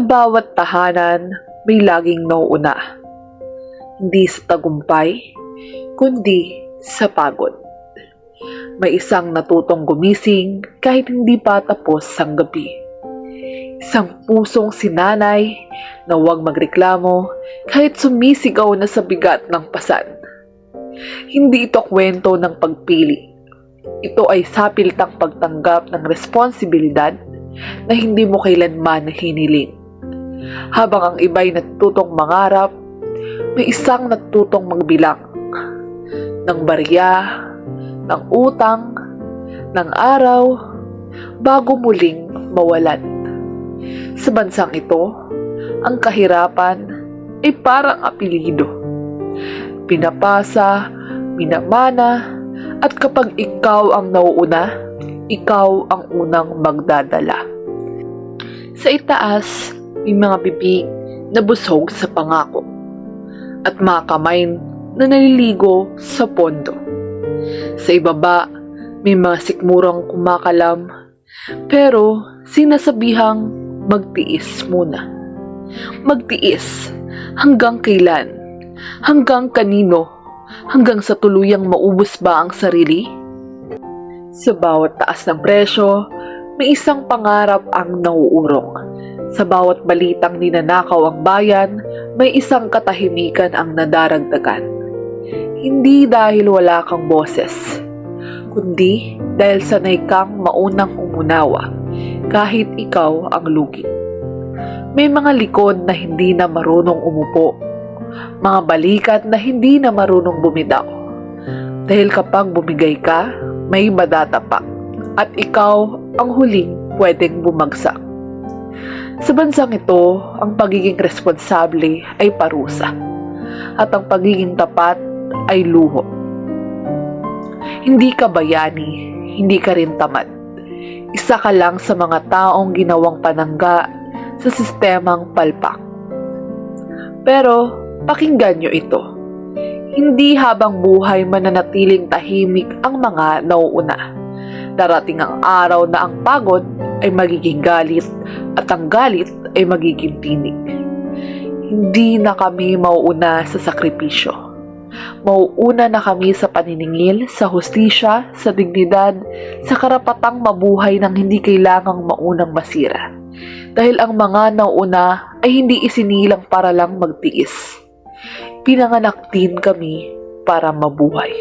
bawat tahanan may laging nauuna. Hindi sa tagumpay, kundi sa pagod. May isang natutong gumising kahit hindi pa tapos ang gabi. Isang pusong sinanay na huwag magreklamo kahit sumisigaw na sa bigat ng pasan. Hindi ito kwento ng pagpili. Ito ay sapilitang pagtanggap ng responsibilidad na hindi mo kailanman hiniling. Habang ang iba'y natutong mangarap, may isang natutong magbilang ng barya, ng utang, ng araw, bago muling mawalan. Sa bansang ito, ang kahirapan ay parang apelido. Pinapasa, minamana, at kapag ikaw ang nauuna, ikaw ang unang magdadala. Sa itaas, may mga bibig na busog sa pangako at mga kamay na naliligo sa pondo. Sa ibaba, may mga sikmurang kumakalam, pero sinasabihang magtiis muna. Magtiis hanggang kailan? Hanggang kanino? Hanggang sa tuluyang maubos ba ang sarili? Sa bawat taas ng presyo, may isang pangarap ang nauurong. Sa bawat balitang ninanakaw ang bayan, may isang katahimikan ang nadaragdagan. Hindi dahil wala kang boses, kundi dahil sanay kang maunang umunawa kahit ikaw ang lugi. May mga likod na hindi na marunong umupo, mga balikat na hindi na marunong bumitaw. Dahil kapag bumigay ka, may madatapak at ikaw ang huling pwedeng bumagsak. Sa bansang ito, ang pagiging responsable ay parusa at ang pagiging tapat ay luho. Hindi ka bayani, hindi ka rin tamad. Isa ka lang sa mga taong ginawang panangga sa sistemang palpak. Pero pakinggan nyo ito. Hindi habang buhay mananatiling tahimik ang mga nauuna. Darating ang araw na ang pagod ay magiging galit at ang galit ay magiging tinig. Hindi na kami mauuna sa sakripisyo. Mauuna na kami sa paniningil, sa hustisya, sa dignidad, sa karapatang mabuhay nang hindi kailangang maunang masira. Dahil ang mga nauuna ay hindi isinilang para lang magtiis. Pinanganak din kami para mabuhay.